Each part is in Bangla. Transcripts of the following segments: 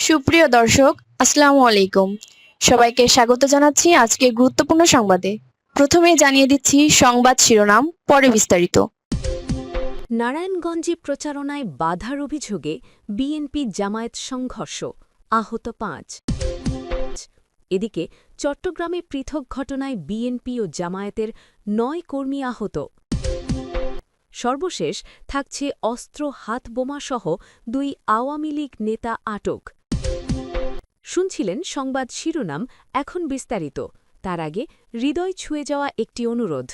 সুপ্রিয় দর্শক, আসসালামু আলাইকুম। সবাইকে স্বাগত জানাচ্ছি আজকে গুরুত্বপূর্ণ সংবাদে। প্রথমেই জানিয়ে দিচ্ছি সংবাদ শিরোনাম, পরে বিস্তারিত। নারায়ণগঞ্জে প্রচারণায় বাধার অভিযোগে বিএনপি জামায়াত সংঘর্ষ, আহত ৫। এদিকে চট্টগ্রামে পৃথক ঘটনায় বিএনপি ও জামায়াতের ৯ কর্মী আহত। সর্বশেষ থাকছে অস্ত্র, হাতবোমাসহ ২ আওয়ামী লীগ নেতা আটক। শুনছিলেন সংবাদ শিরোনাম, এখন বিস্তারিত। তার আগে হৃদয় ছুঁয়ে যাওয়া একটি অনুরোধ।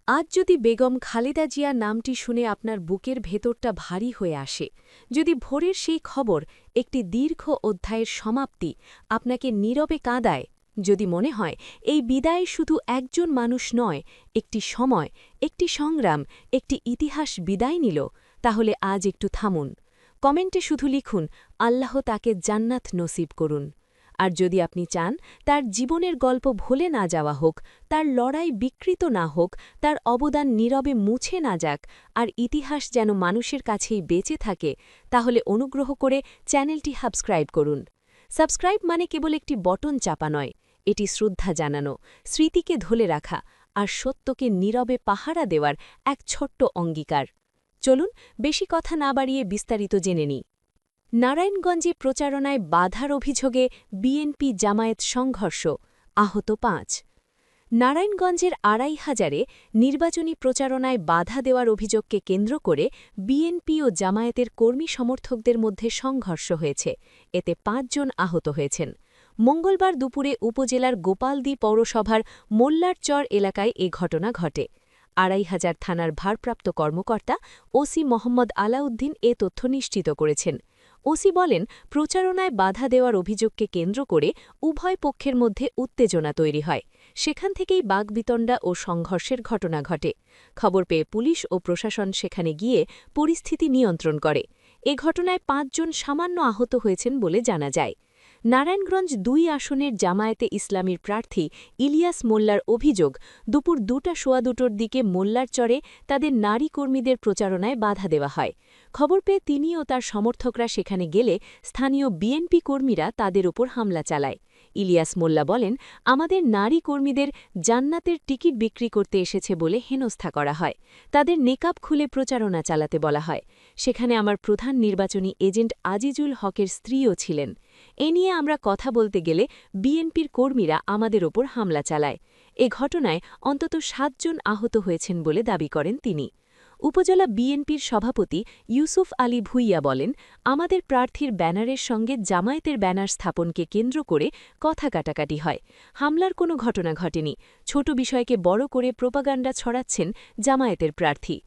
আজ যদি বেগম খালেদা জিয়া নামটি শুনে আপনার বুকের ভেতরটা ভারী হয়ে আসে, যদি ভোরের সেই খবর একটি দীর্ঘ অধ্যায়ের সমাপ্তি আপনাকে নীরবে কাঁদায়, যদি মনে হয় এই বিদায় শুধু একজন মানুষ নয়, একটি সময়, একটি সংগ্রাম, একটি ইতিহাস বিদায় নিল, তাহলে আজ একটু থামুন। কমেন্টে শুধু লিখুন, আল্লাহ তাকে জান্নাত নসিব করুন। আর যদি আপনি চান তার জীবনের গল্প ভুলে না যাওয়া হোক, তার লড়াই বিকৃত না হোক, তার অবদান নীরবে মুছে না যাক, আর ইতিহাস যেন মানুষের কাছেই বেঁচে থাকে, তাহলে অনুগ্রহ করে চ্যানেলটি সাবস্ক্রাইব করুন। সাবস্ক্রাইব মানে কেবল একটি বটন চাপা নয়, এটি শ্রদ্ধা জানানো, স্মৃতিকে ধরে রাখা আর সত্যকে নীরবে পাহারা দেওয়ার এক ছোট্ট অঙ্গীকার। চলুন বেশি কথা না বাড়িয়ে বিস্তারিত জেনে নিই। নারায়ণগঞ্জে প্রচারণায় বাধার অভিযোগে বিএনপি জামায়াত সংঘর্ষ, আহত ৫। নারায়ণগঞ্জের আড়াইহাজারে নির্বাচনী প্রচারণায় বাধা দেওয়ার অভিযোগকে কেন্দ্র করে বিএনপি ও জামায়াতের কর্মী সমর্থকদের মধ্যে সংঘর্ষ হয়েছে। এতে ৫ জন আহত হয়েছেন। মঙ্গলবার দুপুরে উপজেলার গোপালদি পৌরসভার মোল্লারচর এলাকায় এ ঘটনা ঘটে। আড়াইহাজার থানার ভারপ্রাপ্ত কর্মকর্তা ওসি মোহাম্মদ আলাউদ্দিন এ তথ্য নিশ্চিত করেছেন। ওসি বলেন, প্রচারণায় বাধা দেওয়ার অভিযোগকে কেন্দ্র করে উভয় পক্ষের মধ্যে উত্তেজনা তৈরি হয়। সেখান থেকেই বাগবিতণ্ডা ও সংঘর্ষের ঘটনা ঘটে। খবর পেয়ে পুলিশ ও প্রশাসন সেখানে গিয়ে পরিস্থিতি নিয়ন্ত্রণ করে। এ ঘটনায় ৫ জন সামান্য আহত হয়েছেন বলে জানা যায়। নারায়ণগঞ্জ ২ আসনের জামায়াতে ইসলামীর প্রার্থী ইলিয়াস মোল্লার অভিযোগ, দুপুর ২টা-২:১২টার দিকে মোল্লারচরে তাদের নারী কর্মীদের প্রচারণায় বাধা দেওয়া হয়। খবর পেয়ে তিনি ও তার সমর্থকরা সেখানে গেলে স্থানীয় বিএনপি কর্মীরা তাদের ওপর হামলা চালায়। ইলিয়াস মোল্লা বলেন, আমাদের নারী কর্মীদের জান্নাতের টিকিট বিক্রি করতে এসেছে বলে হেনস্থা করা হয়। তাদের নেকাব খুলে প্রচারণা চালাতে বলা হয়। সেখানে আমার প্রধান নির্বাচনী এজেন্ট আজিজুল হকের স্ত্রীও ছিলেন। এ নিয়ে আমরা কথা বলতে গেলে বিএনপির কর্মীরা আমাদের ওপর হামলা চালায়। এ ঘটনায় অন্তত ৭ জন আহত হয়েছেন বলে দাবি করেন তিনি। উপজেলা বিএনপির সভাপতি ইউসুফ আলী ভুইয়া বলেন, আমাদের প্রার্থীর ব্যানারের সঙ্গে জামায়াতের ব্যানার স্থাপনকে কেন্দ্র করে কথা কাটাকাটি হয়। হামলার কোনো ঘটনা ঘটেনি। ছোট বিষয়কে বড় করে প্রোপাগান্ডা ছড়াচ্ছেন জামায়াতের প্রার্থী।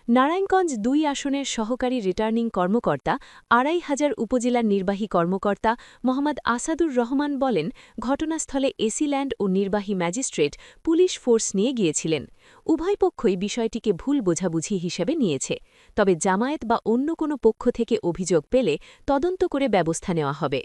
নারায়ণগঞ্জ ২ আসনের সহকারী রিটার্নিং কর্মকর্তা, আড়াইহাজার উপজেলার নির্বাহী কর্মকর্তা মোহাম্মদ আসাদুর রহমান বলেন, ঘটনাস্থলে এসিল্যান্ড ও নির্বাহী ম্যাজিস্ট্রেট পুলিশ ফোর্স নিয়ে গিয়েছিলেন। উভয় পক্ষই বিষয়টিকে ভুল বোঝাবুঝি হিসেবে নিয়েছে। তবে জামায়াত বা অন্য কোনো পক্ষ থেকে অভিযোগ পেলে তদন্ত করে ব্যবস্থা নেওয়া হবে।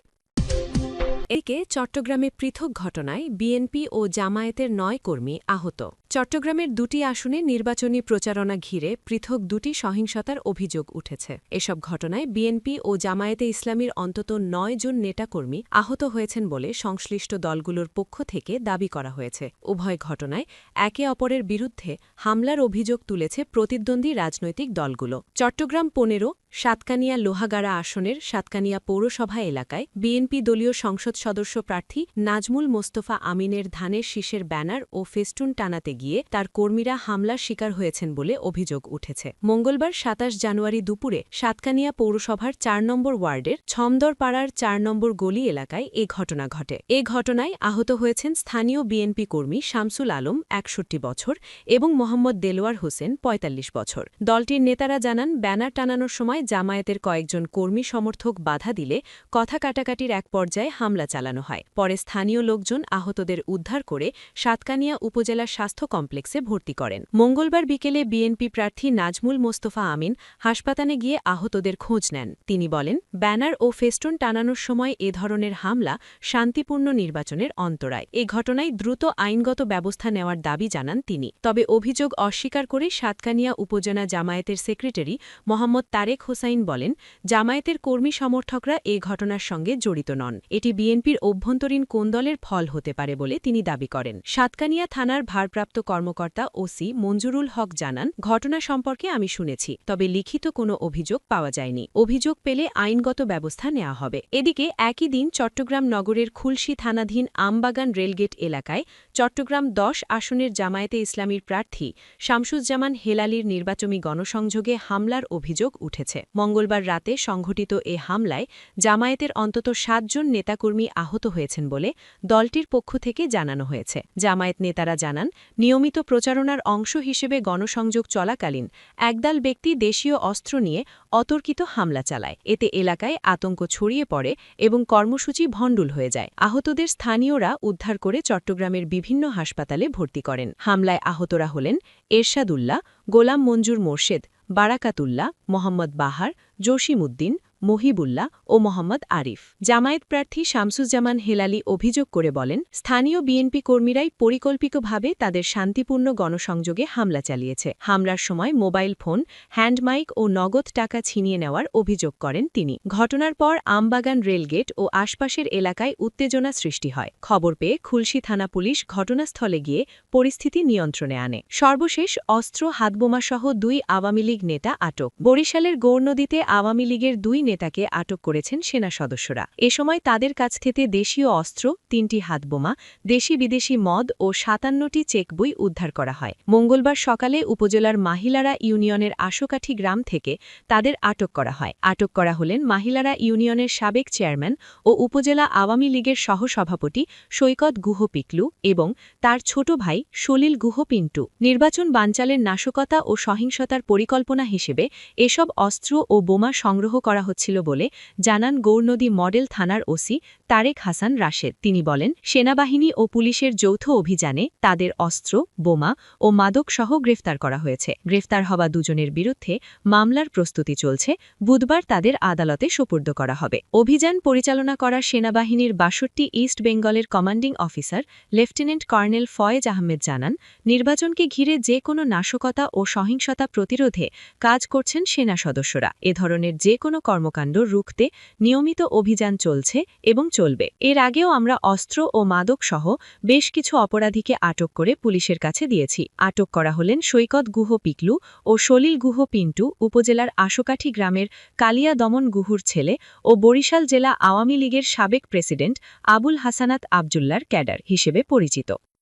একে চট্টগ্রামে পৃথক ঘটনায় বিএনপি ও জামায়াতের ৯ কর্মী আহত। চট্টগ্রামের ২টি আসনে নির্বাচনী প্রচারণা ঘিরে পৃথক ২টি সহিংসতার অভিযোগ উঠেছে। এসব ঘটনায় বিএনপি ও জামায়াতে ইসলামীর অন্তত ৯ জন নেতাকর্মী আহত হয়েছেন বলে সংশ্লিষ্ট দলগুলোর পক্ষ থেকে দাবি করা হয়েছে। উভয় ঘটনায় একে অপরের বিরুদ্ধে হামলার অভিযোগ তুলেছে প্রতিদ্বন্দ্বী রাজনৈতিক দলগুলো। চট্টগ্রাম ১৫ সাতকানিয়া লোহাগাড়া আসনের সাতকানিয়া পৌরসভা এলাকায় বিএনপি দলীয় সংসদ সদস্য প্রার্থী নাজমুল মোস্তফা আমিনের ধানের শীষের ব্যানার ও ফেস্টুন টানাতে গিয়ে তার কর্মীরা হামলার শিকার হয়েছেন বলে অভিযোগ উঠেছে। মঙ্গলবার ২৭ জানুয়ারি দুপুরে সাতকানিয়া পৌরসভার ৪ নম্বর ওয়ার্ডের ছমদরপাড়ার ৪ নম্বর গলি এলাকায় এ ঘটনা ঘটে। এ ঘটনায় আহত হয়েছেন স্থানীয় বিএনপি কর্মী শামসুল আলম ৬১ বছর এবং মোহাম্মদ দেলোয়ার হোসেন ৪৫ বছর। দলটির নেতারা জানান, ব্যানার টানানোর সময় জামায়াতের কয়েকজন কর্মী সমর্থক বাধা দিলে কথা কাটাকাটির এক পর্যায়ে হামলা চালানো হয়। পরে স্থানীয় লোকজন আহতদের উদ্ধার করে সাতকানিয়া উপজেলা স্বাস্থ্য কমপ্লেক্সে ভর্তি করেন। মঙ্গলবার বিকেলে বিএনপি প্রার্থী নাজমুল মোস্তফা আমিন হাসপাতালে গিয়ে আহতদের খোঁজ নেন। তিনি বলেন, ব্যানার ও ফেস্টুন টানানোর সময় এ ধরনের হামলা শান্তিপূর্ণ নির্বাচনের অন্তরায়। এ ঘটনায় দ্রুত আইনগত ব্যবস্থা নেওয়ার দাবি জানান তিনি। তবে অভিযোগ অস্বীকার করে সাতকানিয়া উপজেলা জামায়াতের সেক্রেটারি মোহাম্মদ তারেক হোসাইন বলেন, জামায়াতের কর্মী সমর্থকরা এ ঘটনার সঙ্গে জড়িত নন। এটি বিএনপির অভ্যন্তরীণ কোন্দলের ফল হতে পারে বলে তিনি দাবি করেন। সাতকানিয়া থানার ভারপ্রাপ্ত কর্মকর্তা ওসি মঞ্জুরুল হক জানান, ঘটনা সম্পর্কে আমি শুনেছি, তবে লিখিত কোনো অভিযোগ পাওয়া যায়নি। অভিযোগ পেলে আইনগত ব্যবস্থা নেওয়া হবে। এদিকে একই দিন চট্টগ্রাম নগরের খুলশী থানাধীন আমবাগান রেলগেট এলাকায় চট্টগ্রাম ১০ আসনের জামায়াতে ইসলামীর প্রার্থী শামসুজ্জামান হেলালির নির্বাচনী গণসংযোগে হামলার অভিযোগ উঠেছে। মঙ্গলবার রাতে সংঘটিত এ হামলায় জামায়াতের অন্তত ৭ জন নেতাকর্মী আহত হয়েছেন বলে দলটির পক্ষ থেকে জানানো হয়েছে। জামায়াত নেতারা জানান, নিয়মিত প্রচারণার অংশ হিসেবে গণসংযোগ চলাকালীন একদল ব্যক্তি দেশীয় অস্ত্র নিয়ে অতর্কিত হামলা চালায়। এতে এলাকায় আতঙ্ক ছড়িয়ে পড়ে এবং কর্মসূচি ভণ্ডুল হয়ে যায়। আহতদের স্থানীয়রা উদ্ধার করে চট্টগ্রামের বিভিন্ন হাসপাতালে ভর্তি করেন। হামলায় আহতরা হলেন এরশাদুল্লাহ, গোলাম মঞ্জুর মোর্শেদ, বারাকাতুল্লাহ, মোহাম্মদ বাহার, জসিম উদ্দিন, মহিবুল্লাহ ও মোহাম্মদ আরিফ। জামায়াত প্রার্থী শামসুজ্জামান হেলালি অভিযোগ করে বলেন, স্থানীয় বিএনপি কর্মীরাই পরিকল্পিতভাবে তাদের শান্তিপূর্ণ গণসংযোগে হামলা চালিয়েছে। হামলার সময় মোবাইল ফোন, হ্যান্ডমাইক ও নগদ টাকা ছিনিয়ে নেওয়ার অভিযোগ করেন তিনি। ঘটনার পর আমবাগান রেলগেট ও আশপাশের এলাকায় উত্তেজনা সৃষ্টি হয়। খবর পেয়ে খুলশী থানা পুলিশ ঘটনাস্থলে গিয়ে পরিস্থিতি নিয়ন্ত্রণে আনে। সর্বশেষ অস্ত্র, হাতবোমাসহ ২ আওয়ামী লীগ নেতা আটক। বরিশালের গৌরনদীতে আওয়ামী লীগের ২ নেতাকে আটক করেছেন সেনা সদস্যরা। এ সময় তাদের কাছ থেকে দেশীয় অস্ত্র, ৩টি হাতবোমা, দেশি বিদেশি মদ ও ৫৭টি চেকবই উদ্ধার করা হয়। মঙ্গলবার সকালে উপজেলার মাহিলারা ইউনিয়নের আশোকাঠি গ্রাম থেকে তাদের আটক করা হয়। আটক করা হলেন মাহিলারা ইউনিয়নের সাবেক চেয়ারম্যান ও উপজেলা আওয়ামী লীগের সহসভাপতি সৈকত গুহ পিকলু এবং তার ছোট ভাই সলিল গুহ পিন্টু। নির্বাচন বানচালের নাশকতা ও সহিংসতার পরিকল্পনা হিসেবে এসব অস্ত্র ও বোমা সংগ্রহ করা হচ্ছিল বলে জানান গৌরনদী মডেল থানার ওসি তারেক হাসান রাশেদ। তিনি বলেন, সেনাবাহিনী ও পুলিশের যৌথ অভিযানে তাদের অস্ত্র, বোমা ও মাদকসহ গ্রেফতার করা হয়েছে। গ্রেফতার হওয়া দুজনের বিরুদ্ধে মামলার প্রস্তুতি চলছে। বুধবার তাদের আদালতে সোপর্দ করা হবে। অভিযান পরিচালনা করা সেনাবাহিনীর ৬২ ইস্ট বেঙ্গলের commanding officer lieutenant colonel Foyez Ahmed জানান, নির্বাচনকে ঘিরে যে কোনো নাশকতা ও সহিংসতা প্রতিরোধে কাজ করছেন সেনা সদস্যরা। এ ধরনের যে কোনো কর্মকাণ্ড রুখতে নিয়মিত অভিযান চলছে এবং চলবে। এর আগেও আমরা অস্ত্র ও মাদক সহ বেশ কিছু অপরাধীকে আটক করে পুলিশের কাছে দিয়েছি। আটক করা হলেন সৈকত গুহ পিকলু ও সলিল গুহ পিন্টু, উপজেলার আশোকাঠি গ্রামের কালিয়া দমন গুহুর ছেলে ও বরিশাল জেলা আওয়ামী লীগের সাবেক প্রেসিডেন্ট আবুল হাসানাত আবদুল্লার ক্যাডার হিসেবে পরিচিত।